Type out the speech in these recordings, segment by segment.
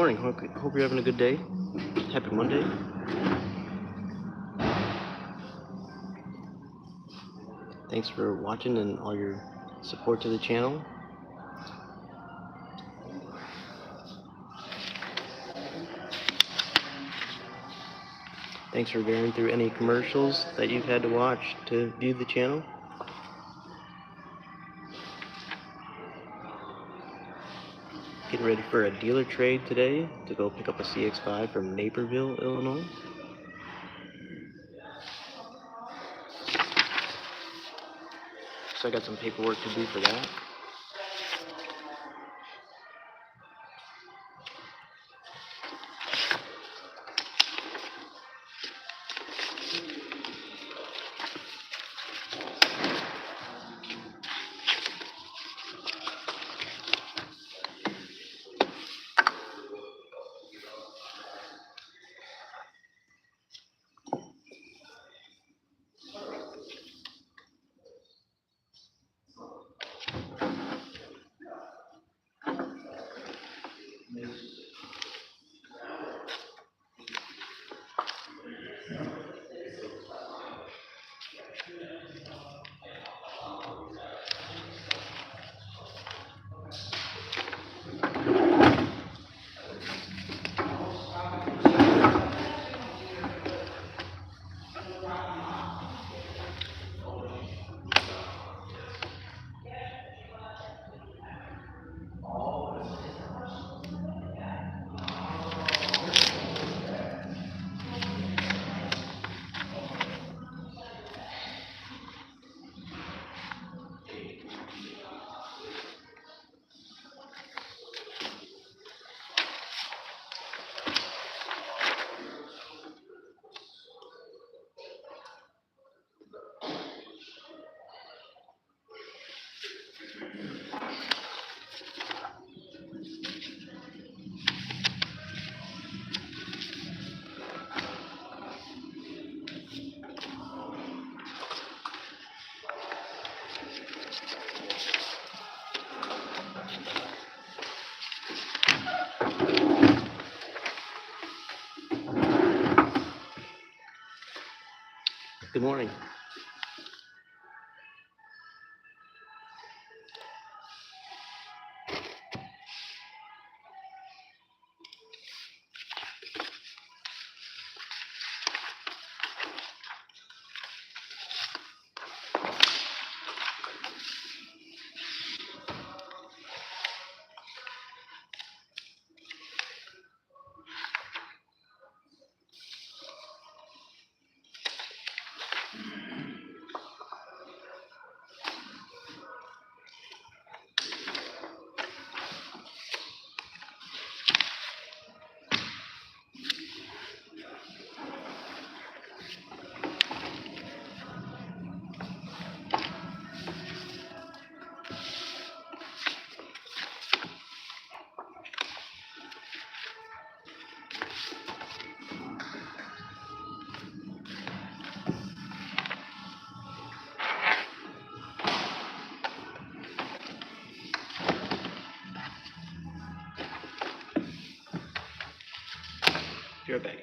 morning. Hope you're having a good day. Happy Monday. Thanks for watching and all your support to the channel. Thanks for bearing through any commercials that you've had to watch to view the channel. Getting ready for a dealer trade today to go pick up a CX-5 from Naperville, Illinois. So I got some paperwork to do for that. Good morning. You're back.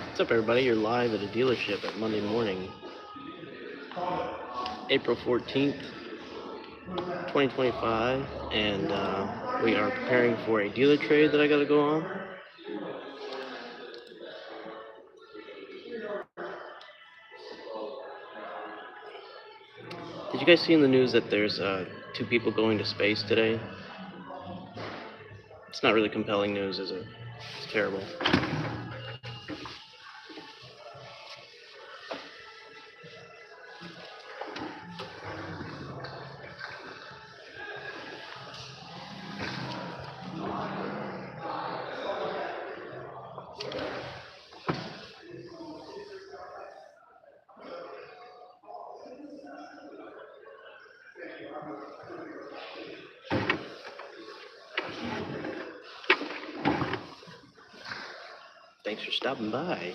What's up, everybody? You're live at a dealership at Monday morning, April 14th, 2025, and we are preparing for a dealer trade that I gotta go on. Did you guys see in the news that there's 2 people going to space today? It's not really compelling news, is it? It's terrible. Thanks for stopping by.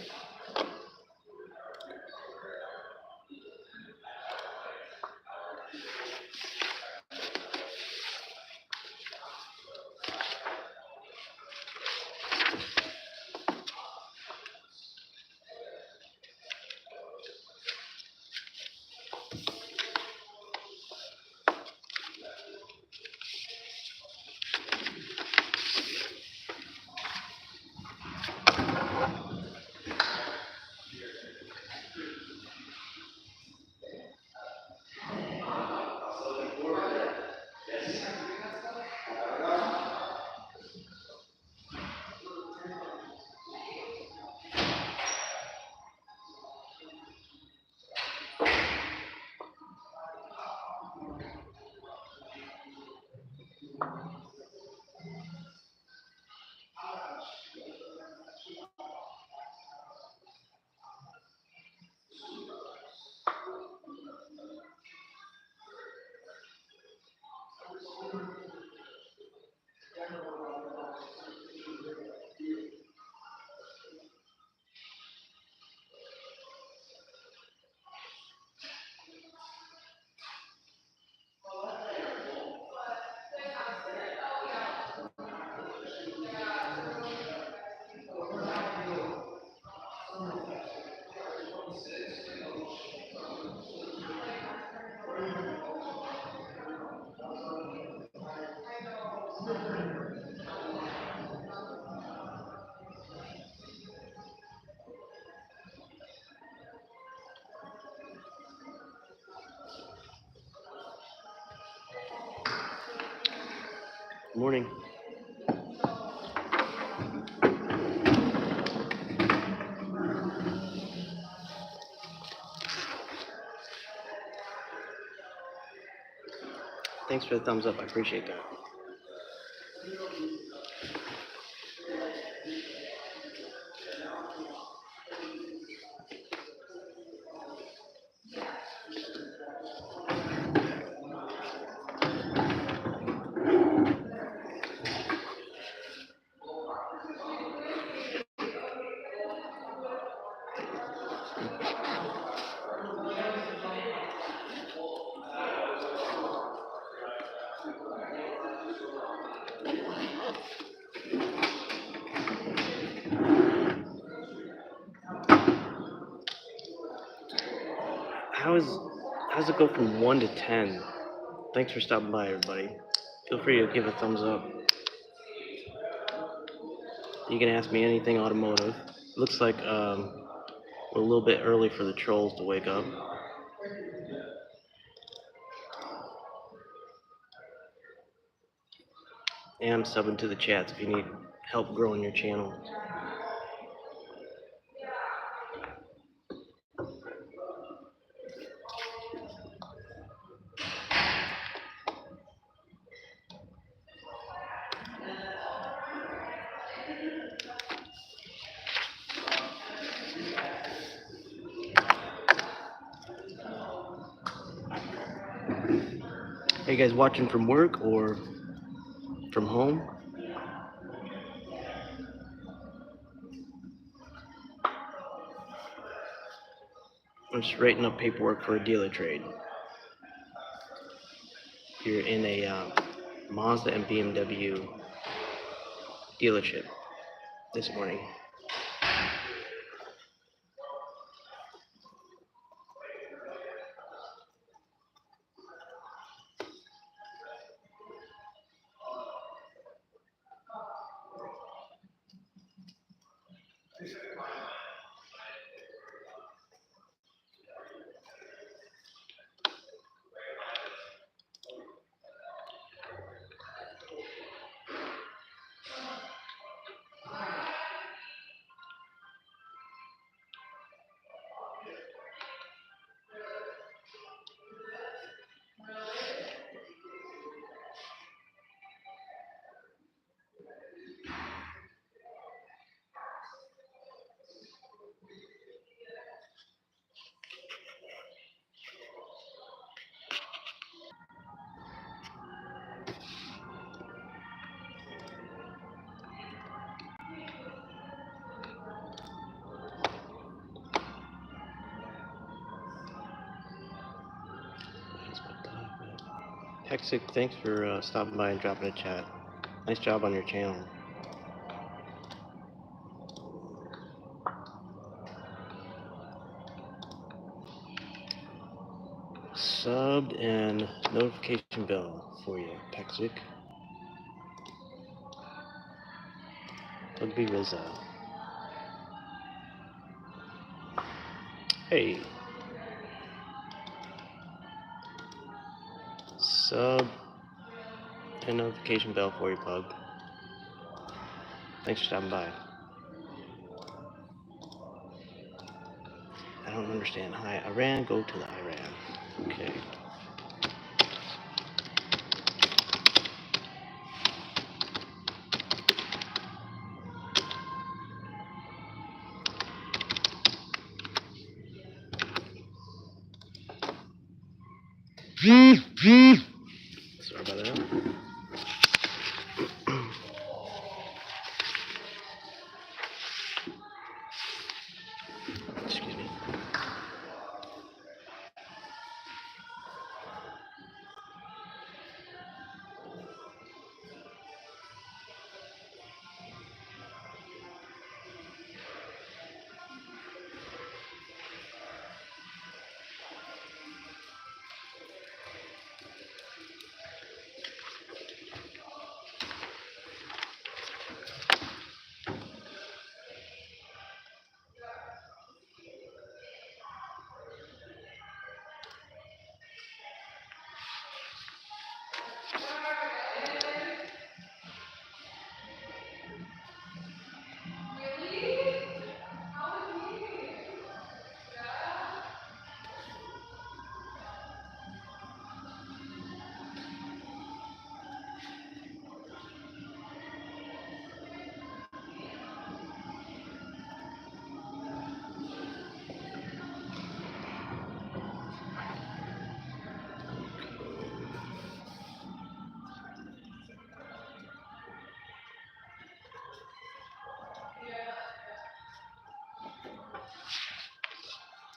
Good morning. Thanks for the thumbs up. I appreciate that. How's it go from 1 to 10? Thanks for stopping by, everybody. Feel free to give a thumbs up. You can ask me anything automotive. Looks like we're a little bit early for the trolls to wake up. And I'm subbing to the chats if you need help growing your channel. Are you guys watching from work or from home? I'm just writing up paperwork for a dealer trade. You're in a Mazda and BMW dealership this morning. Hexic, thanks for stopping by and dropping a chat. Nice job on your channel. Subbed and notification bell for you, Hexic. Ugly Rizza. Hey. Sub and notification bell for you, Pug. Thanks for stopping by. I don't understand. Hi, Iran, go to the Iran. Okay. Sorry about that. Excuse me.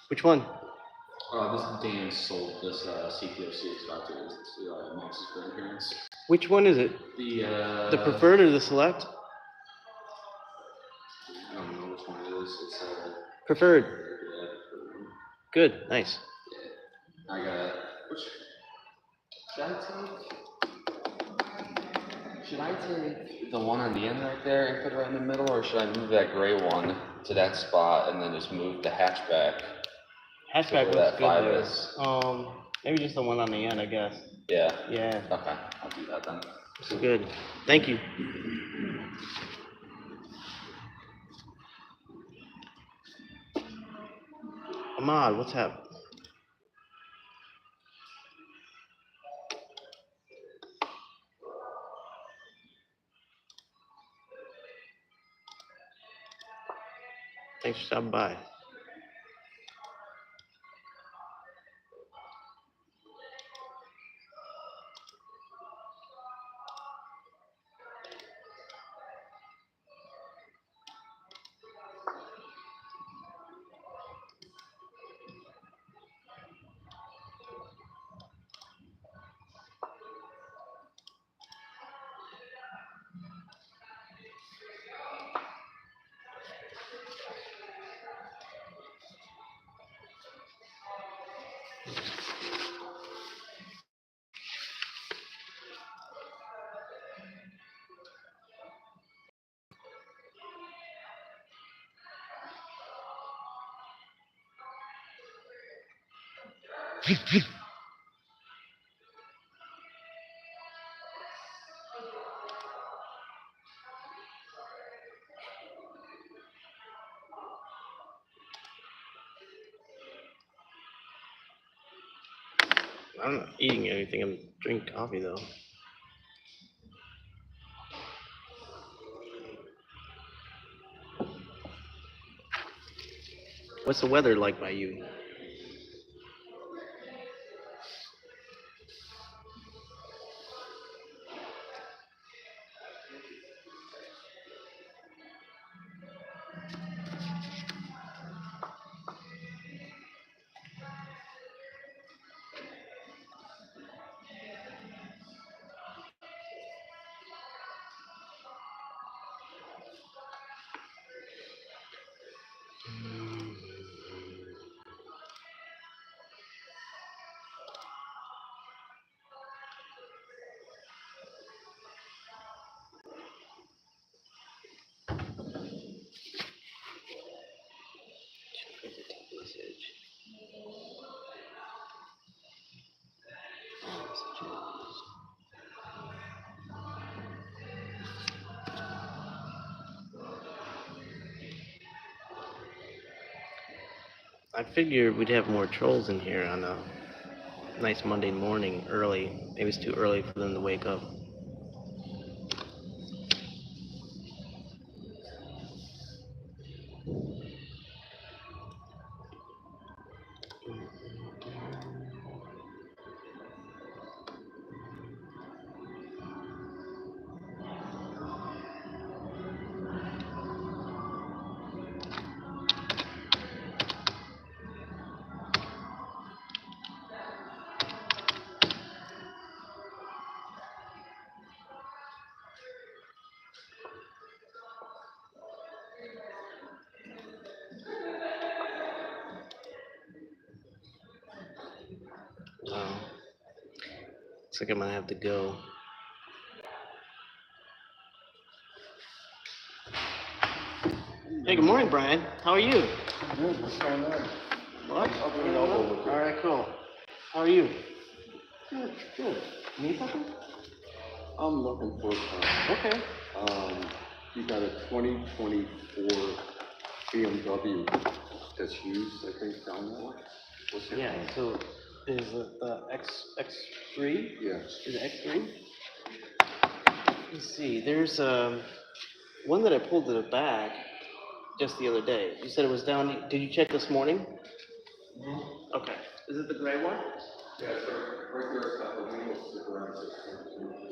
Which one? This Dan sold this CPO CX5 to Max's grandparents. Which one is it? The preferred or the select? I don't know which one it is. It's preferred. Yeah. Good, nice. Yeah. I got which should I take the one on the end right there and put it right in the middle, or should I move that gray one to that spot and then just move the hatchback? Hatchback looks good there. Is. Maybe just the one on the end, I guess. Yeah. Yeah. Okay, I'll do that then. It's good. Thank you. Ahmad, what's up? Thanks for stopping by. I'm not eating anything. I'm drinking coffee though. What's the weather like by you? I figured we'd have more trolls in here on a nice Monday morning early. Maybe it's too early for them to wake up. Wow. Looks like I'm gonna have to go. Hey, good morning, Brian. How are you? Good, what's going on? What? I'll put an elbow with you. All right, cool. How are you? Good, good. Need something? I'm looking for a car. Okay. You got a 2024 BMW that's used, I think, down that way? What's it Yeah. called? So, is it the X3? Yeah. Is it X3? Let's see. There's one that I pulled to the back just the other day. You said it was down. Did you check this morning? Mm-hmm. Okay. Is it the gray one? Yeah, sir. Right there, it's got the wheels stick around 6.2.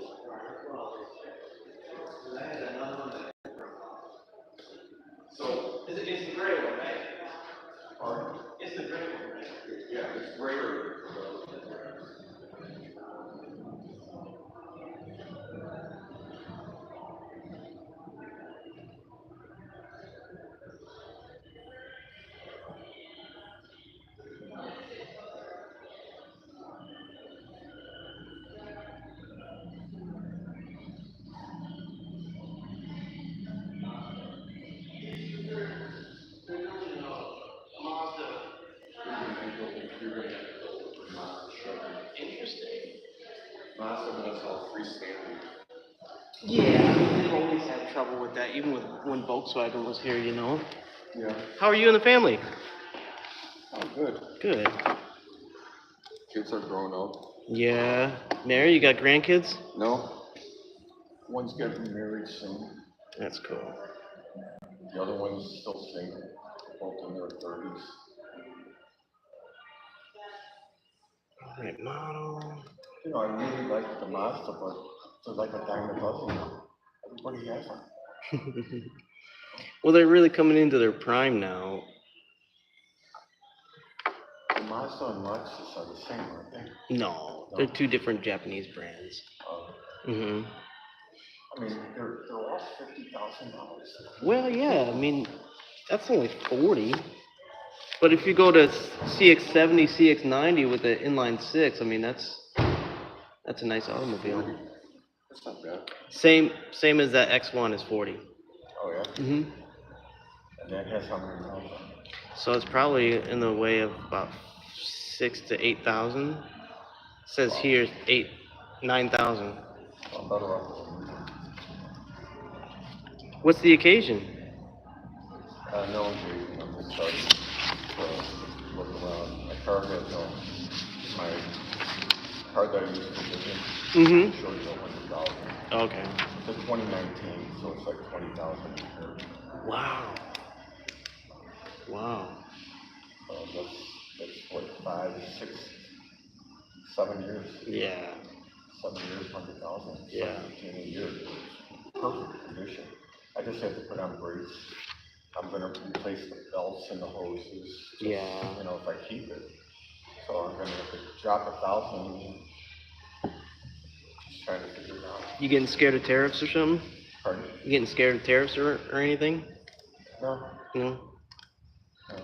So, it's the gray one, right? Pardon? It's the gray one, right? Yeah, it's greater. Interesting. Mazda, but it's all freestanding. Yeah, they've always had trouble with that, even with when Volkswagen was here, you know. Yeah. How are you and the family? Oh, good. Good. Kids are grown up. Yeah. Mary, you got grandkids? No. One's getting married soon. That's cool. The other one's still single, both in their 30s. Right model. You know, I really like the Mazda, but they're like a dime a dozen now. Everybody has them. Well, they're really coming into their prime now. The Mazda and Lexus are the same, aren't they? No, they're two different Japanese brands. Mm-hmm. I mean, they're all $50,000. Well, yeah, I mean, that's only 40. But if you go to CX-70, CX-90 with the inline six, I mean, that's a nice automobile. 40? That's not bad. Same as that X1 is 40. Oh, yeah? Mm-hmm. And that has how many miles on it? So it's probably in the way of about 6,000 to 8,000. Says here 9,000. I'm better off with them. What's the occasion? No, I'm just starting to look around. My car has my car that I used to live in. Mm-hmm. Shows 100,000. Okay. It's a 2019, so it's like 20,000 a year. Wow. Wow. That's what, 5, 6, 7 years. Yeah. 7 years, 100,000. Yeah. 17 a year. Perfect condition. I just have to put on brakes. I'm gonna replace the belts and the hoses. Just, Yeah. You know, if I keep it. So I'm gonna have to drop 1,000. Just trying to figure it out. You getting scared of tariffs or something? Pardon? You getting scared of tariffs or anything? No. No. No.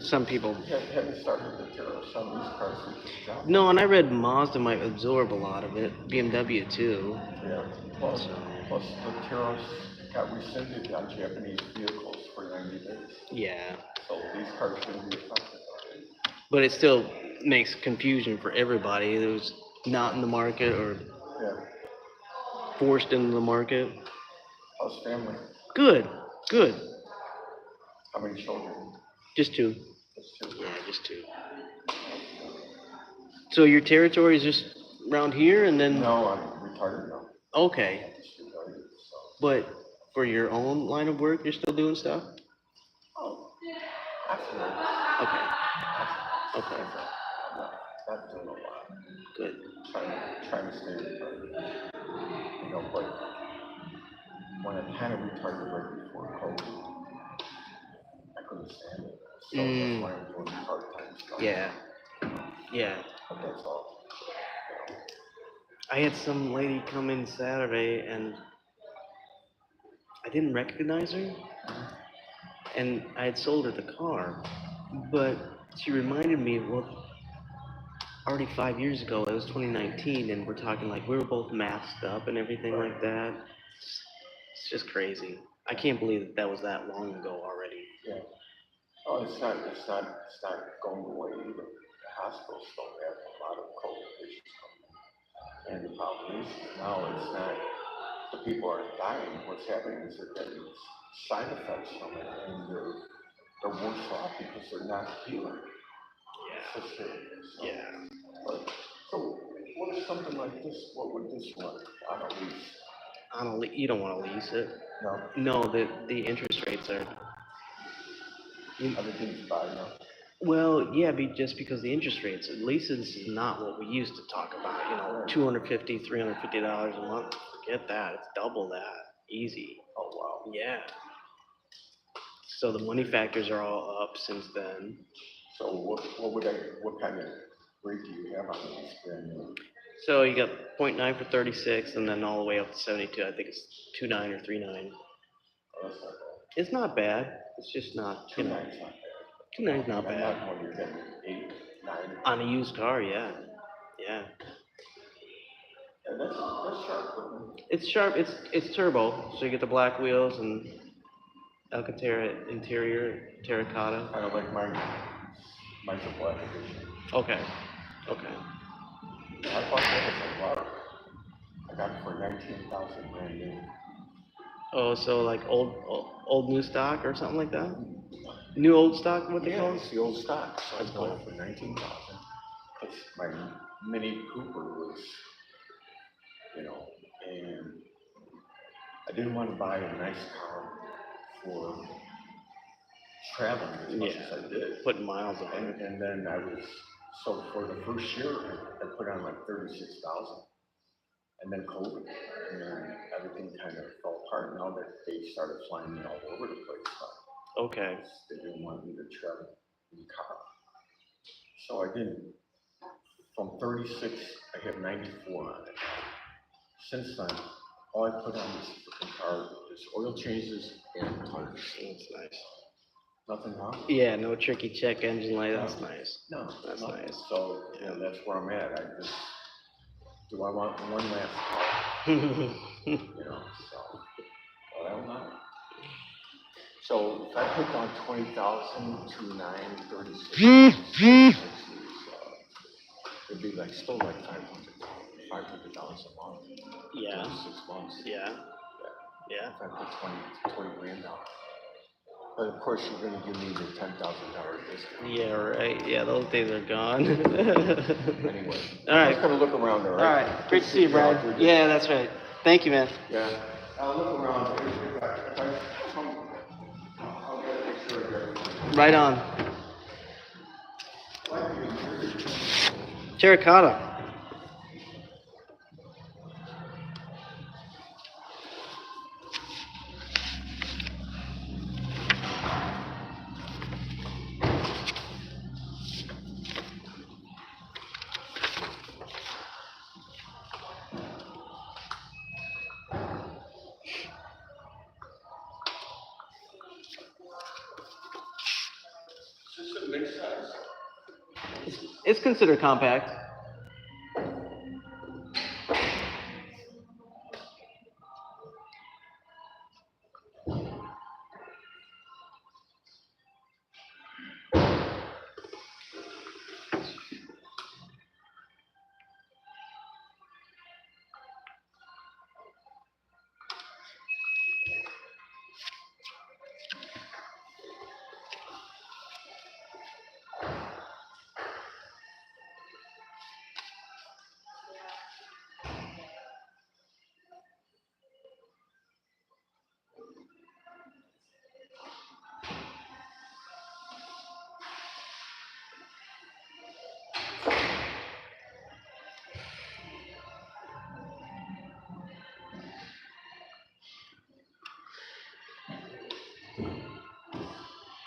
Some people. Haven't started the tariffs on these cars we just dropped. No, and I read Mazda might absorb a lot of it. BMW too. Yeah. Plus the tariffs got rescinded on Japanese vehicles for 90 days. Yeah. So these cars shouldn't be affected. But it still makes confusion for everybody who's not in the market or Yeah. forced into the market. How's family? Good. Good. How many children? Just two. Just two. Yeah, just two. So your territory is just around here and then, No, I'm retired now. okay, Just retired, so. but for your own line of work, you're still doing stuff? Oh, absolutely. Okay, Absolutely. okay, Not doing a lot. good. Trying to stay retired. You know, but when I kind of retired right before COVID, I couldn't stand it. So that's why I'm doing part-time stuff. Yeah, yeah. But that's all. I had some lady come in Saturday and I didn't recognize her and I had sold her the car, but she reminded me, well, already 5 years ago, it was 2019, and we're talking like we were both masked up and everything like that. It's just crazy. I can't believe that was that long ago already. Yeah. Oh, it's not going away either. The hospitals don't have a lot of COVID patients coming in. And the problem is now it's not, the people aren't dying. What's happening is they're getting side effects from it and they're worse off because they're not healing. Yeah. So, Yeah. but, so what is something like this? What would this run on a lease? You don't want to lease it. No, No, the interest rates are. everything's bad now. Well, yeah, just because the interest rates, leases is not what we used to talk about. $250, $350 a month. Forget that. It's double that. Easy. Oh, wow. Yeah. So the money factors are all up since then. So what kind of rate do you have on these brand new? So you got 0.9 for 36, and then all the way up to 72. I think it's 2.9 or 3.9. Oh, that's not bad. It's not bad. It's just not. 2.9's not bad. 2.9's not And bad. not when you're getting 8, 9. On a used car, yeah. Yeah. And that's sharp looking. It's sharp. It's turbo, so you get the black wheels and Alcantara interior, terracotta. Kind of like mine. Mine's a black edition. Okay. Okay. I bought that as a lot. I got it for 19,000 brand new. Oh, so like old new stock or something like that? New old stock, what they Yeah, call it? it's the old stock. So I That's bought cool. it for 19,000. Because my Mini Cooper was, and I didn't want to buy a nice car for traveling as much as I did. Putting miles on it. And then so for the first year, I put on like 36,000. And then COVID, and then everything kind of fell apart. Now that they started flying me all over the place, Okay. they didn't want me to travel in the car. So I didn't. From 36, I have 94 on it. Since then, all I put on this freaking car is oil changes and tires. That's nice. Nothing wrong. Yeah, no tricky check engine light. That's nice. No, That's nothing. nice. So that's where I'm at. Do I want one last car? So, well, I don't know. So if I put down 20,000 to 936, it'd be like still like $500 a month. Yeah. 6 months. Yeah. Yeah. If I put 20 grand down. But of course, you're going to give me the $10,000 discount. Yeah, right. Yeah, those days are gone. Anyway, All right. I'm just going to look around, all All right? right. Great to see you, Brian. Yeah, that's right. Thank you, man. Yeah. I'll look around. If I come, I'll get a picture of everything. Right on. Terracotta. Is this a mid-size? It's considered compact.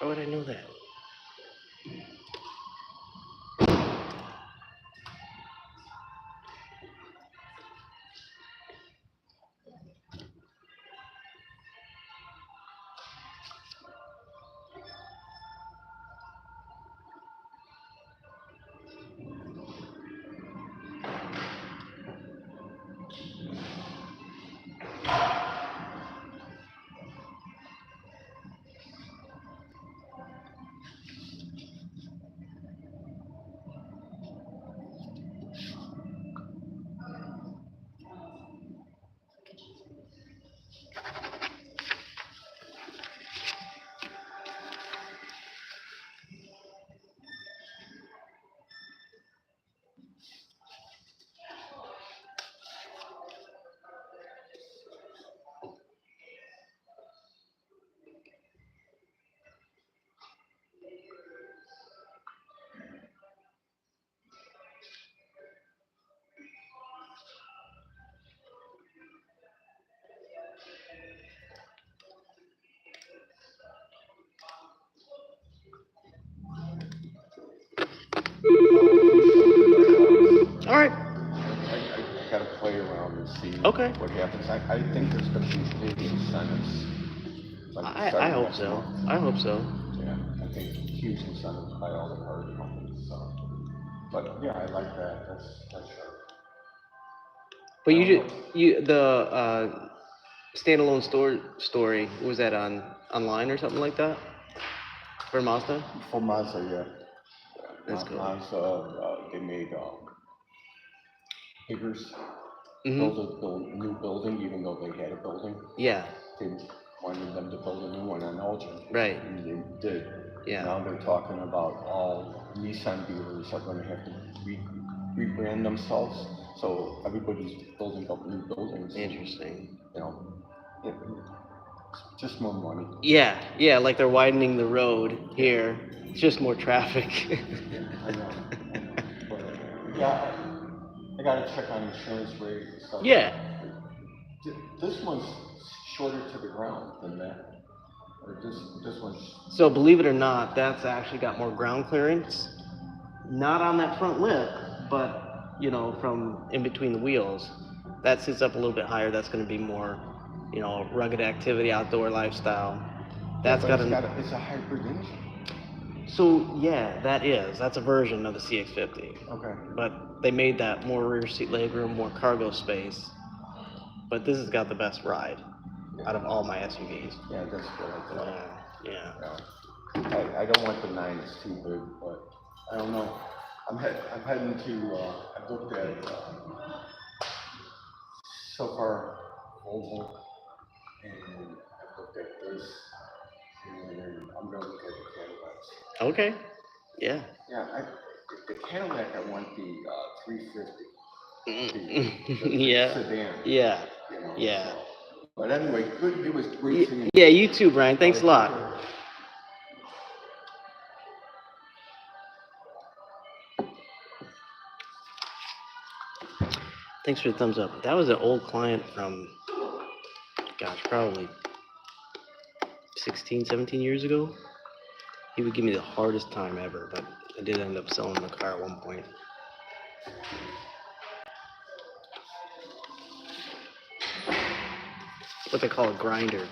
How would I know that? All right. I gotta play around and see Okay. what happens. I think there's gonna be big incentives. Like I starting hope next so. month. I hope so. Yeah, I think huge incentives by all the car companies, so. But yeah, I like that, that's sure. But I you don't just the standalone story, was that online or something like that for Mazda? For Mazda, yeah. That's cool. Mazda, they made, Higgers Mm-hmm. build a new building, even though they had a building. Yeah. They wanted them to build a new one on Elgin. Right. And they did. Yeah. Now they're talking about all Nissan dealers are gonna have to rebrand themselves, so everybody's building up new buildings. Interesting. You know, it, just more money. Yeah. Yeah. Like they're widening the road here. It's just more traffic. I know. But, yeah, I gotta check on insurance rate and stuff. Yeah. This one's shorter to the ground than that. Or this one's. So believe it or not, that's actually got more ground clearance. Not on that front lip, but from in between the wheels. That sits up a little bit higher. That's going to be more, rugged activity, outdoor lifestyle. That's got It's a hybrid engine. So yeah, that's a version of the CX-50. Okay. But they made that more rear seat legroom, more cargo space. But this has got the best ride out of all my SUVs. Yeah, that's good. I thought. Yeah. I don't want the 9, it's too big, but I don't know. I'm heading to, I've looked at, so far, Volvo, and I've looked at this, and I'm gonna look at the Cadillacs. Okay. Yeah. Yeah, the Cadillac, I want the 350. The Yeah. sedan. Yeah. You know, Yeah. so. But anyway, good. It was great seeing you. Yeah, you too, Brian. Thanks a lot. Thanks for the thumbs up. That was an old client from, gosh, probably 16, 17 years ago. He would give me the hardest time ever, but I did end up selling the car at one point. What they call a grinder.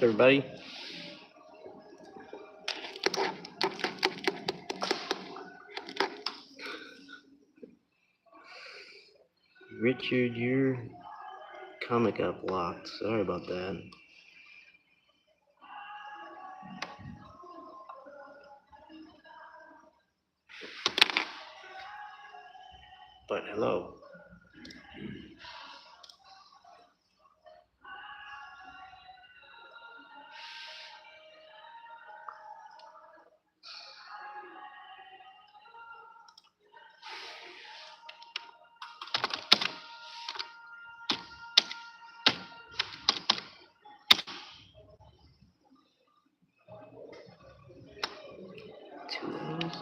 everybody? Richard, your comic got blocked. Sorry about that. But hello. Two hours?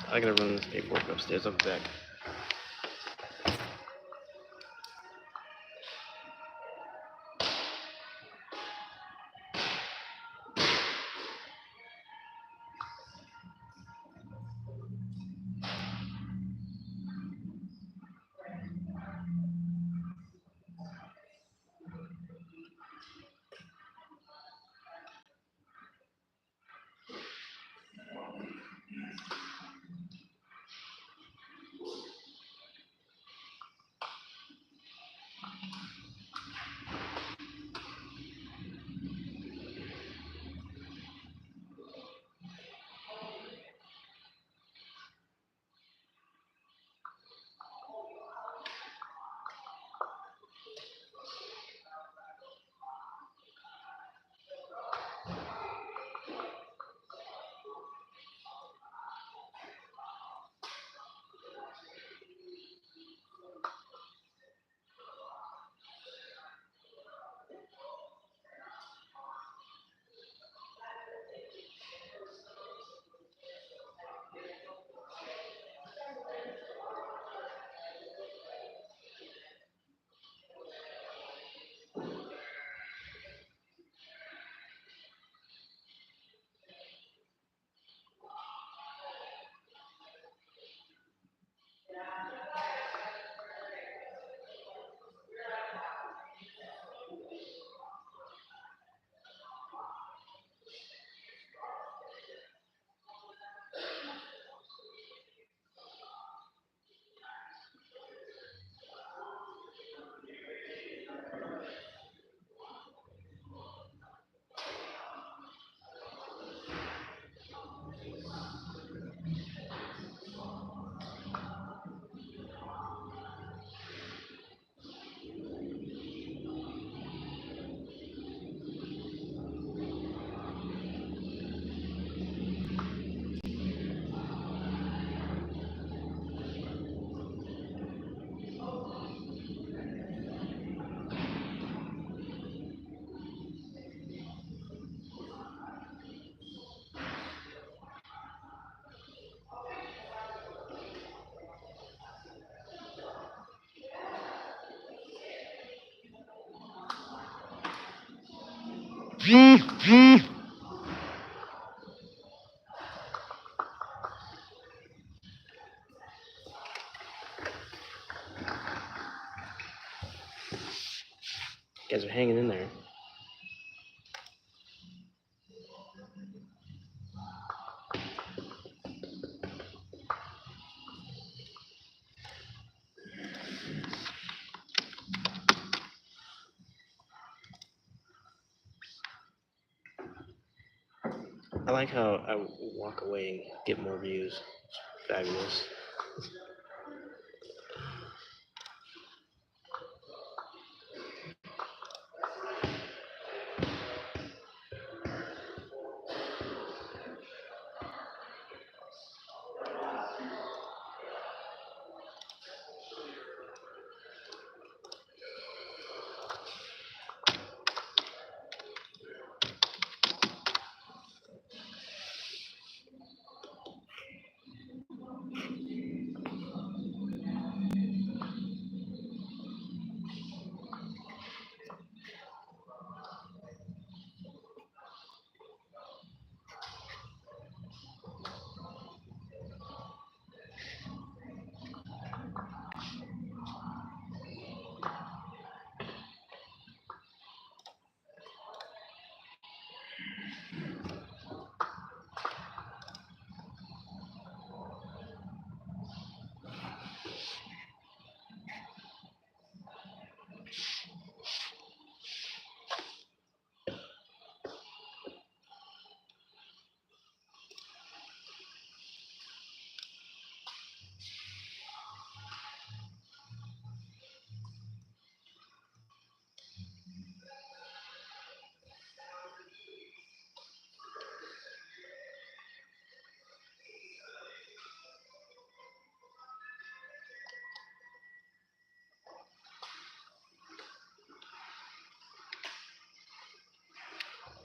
I gotta run this paperwork upstairs. I'll be back. You guys are hanging in there. I like how I walk away and get more views. It's fabulous.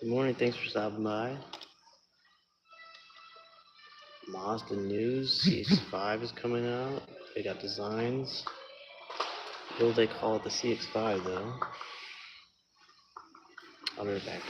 Good morning, thanks for stopping by. Mazda news, CX-5 is coming out. They got designs. Will they call it the CX-5 though? I'll be right back.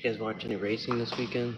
You guys watch any racing this weekend?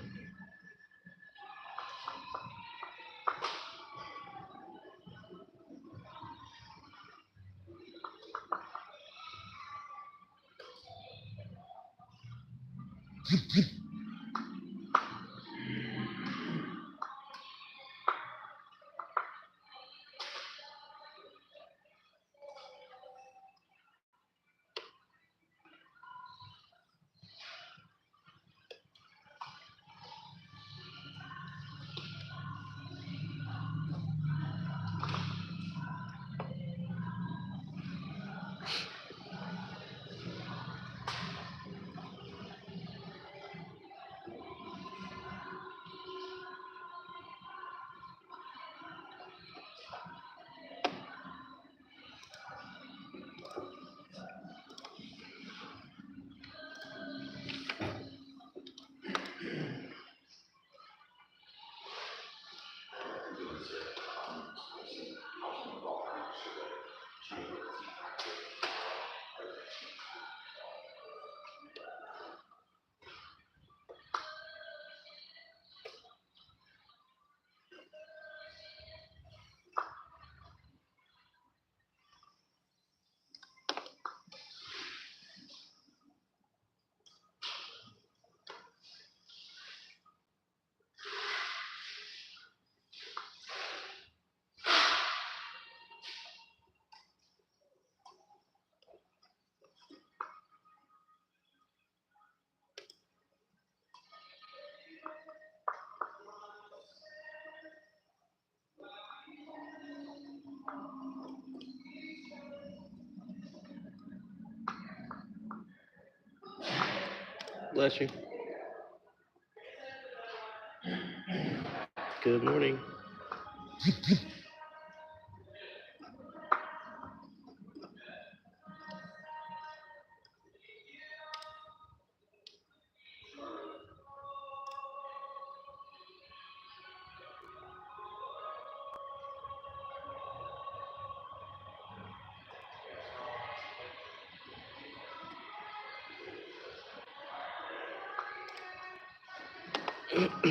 Bless you. Good morning. Hmm.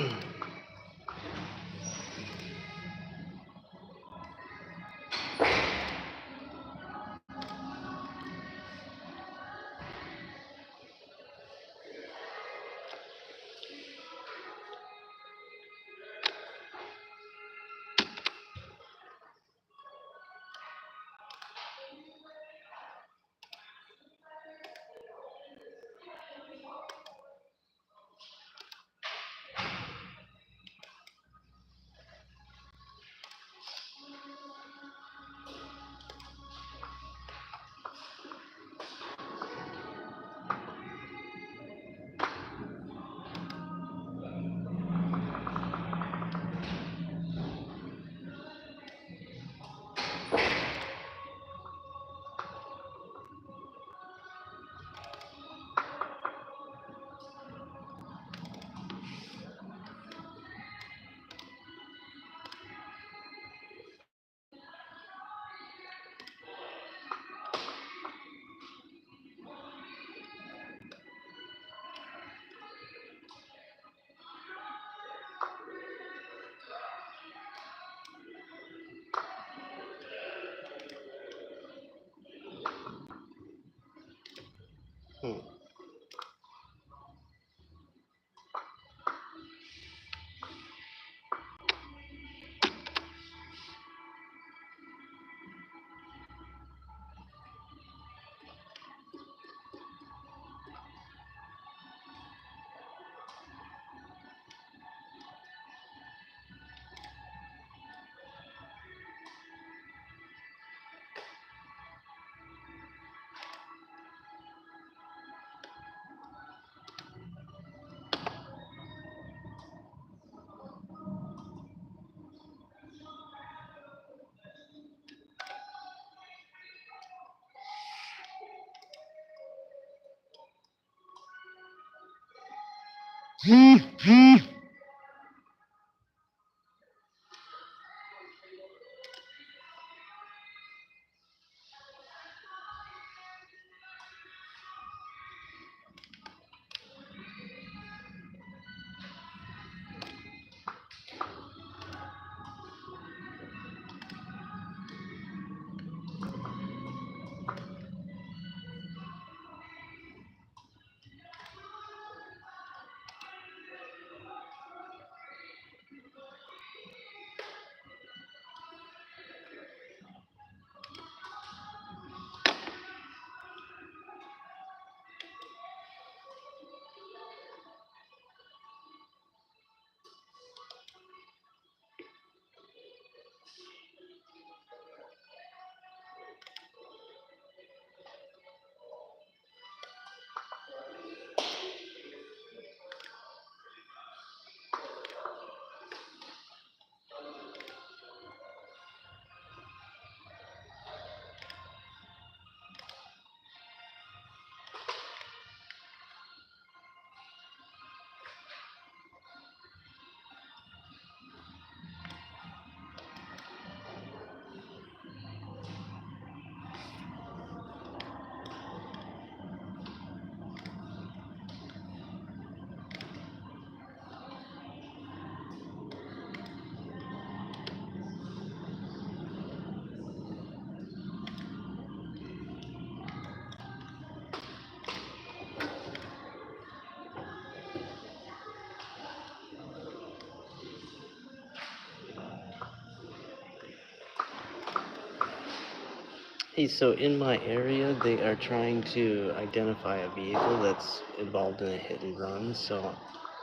Hey, so in my area, they are trying to identify a vehicle that's involved in a hit and run. So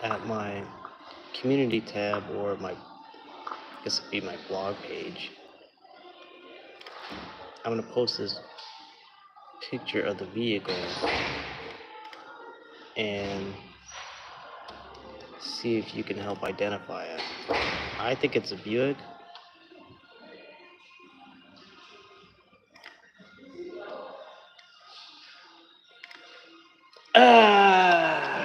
at my community tab, or my, I guess it'd be my blog page, I'm gonna post this picture of the vehicle and see if you can help identify it. I think it's a Buick. Ah!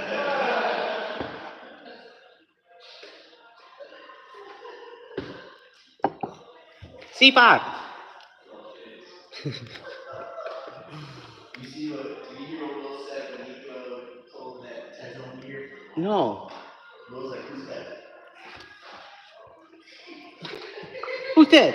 C5. You see what, did you hear what Will said when he told that 10 on here? No. Who's that?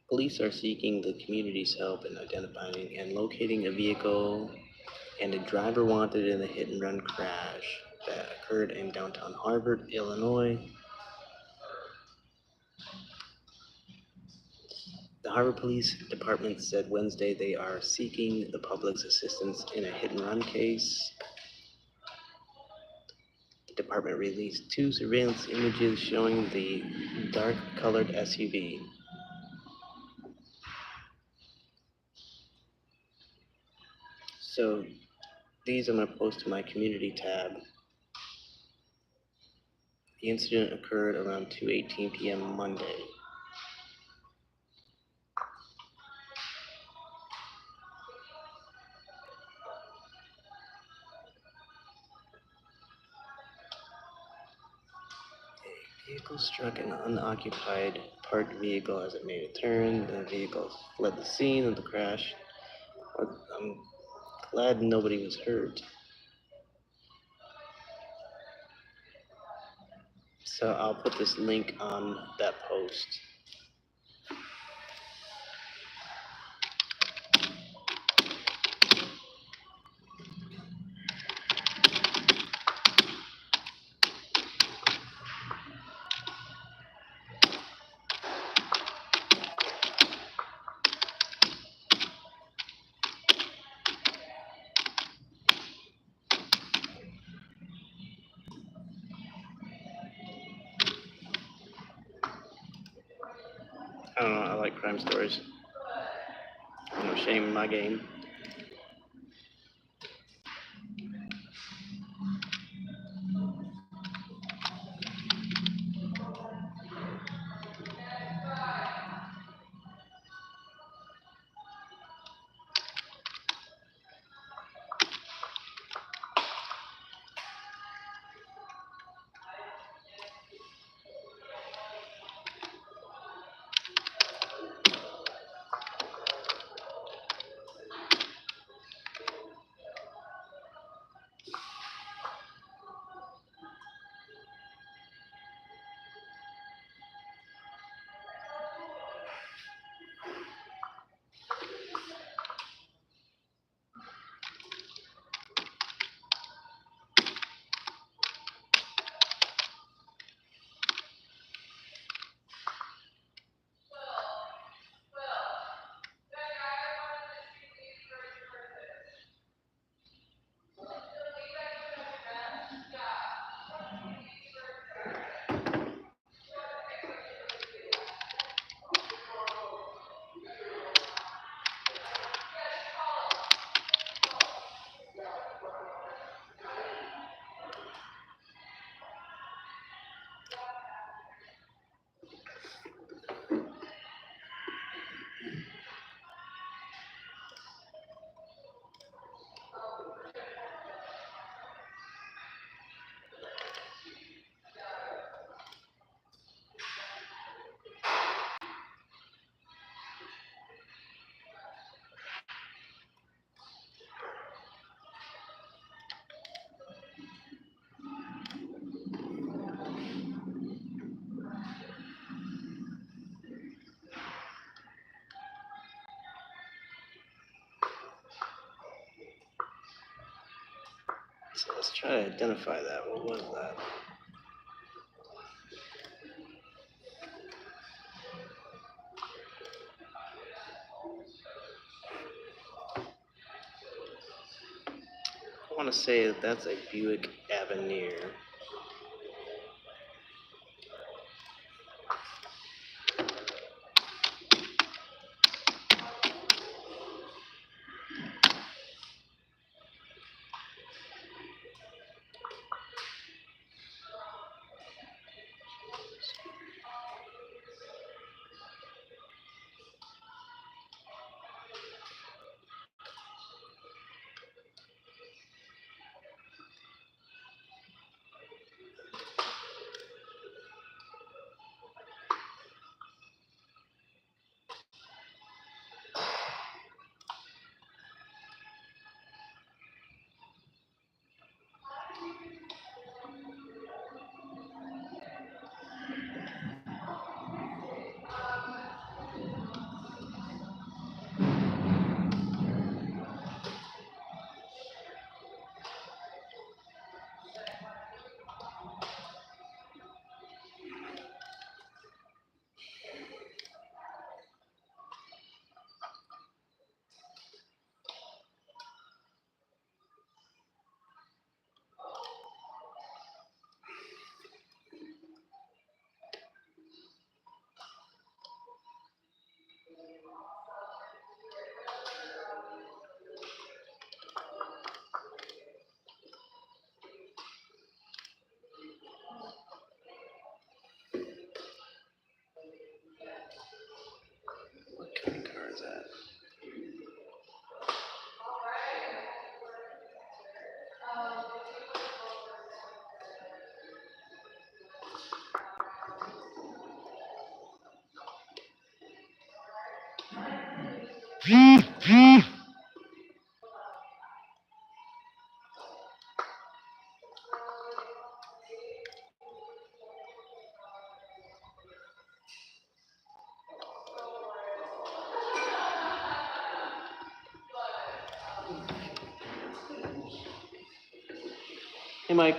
Police are seeking the community's help in identifying and locating a vehicle and a driver wanted in a hit and run crash that occurred in downtown Harvard, Illinois. The Harvard Police Department said Wednesday they are seeking the public's assistance in a hit and run case. The department released 2 surveillance images showing the dark colored SUV. So these I'm going to post to my community tab. The incident occurred around 2:18 p.m. Monday. A vehicle struck an unoccupied parked vehicle as it made a turn. The vehicle fled the scene of the crash. I'm glad nobody was hurt. So I'll put this link on that post. I don't know, I like crime stories. No shame in my game. So let's try to identify that. What was that? I want to say that that's a Buick Avenir. What kind of car is that? Hey, Mike.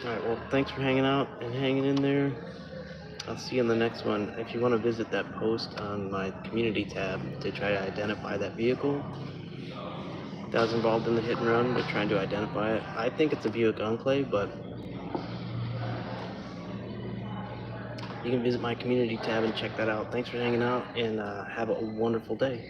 Alright, well, thanks for hanging out and hanging in there. I'll see you in the next one. If you want to visit that post on my community tab to try to identify that vehicle that was involved in the hit and run, we're trying to identify it. I think it's a Buick Enclave, but you can visit my community tab and check that out. Thanks for hanging out, and have a wonderful day.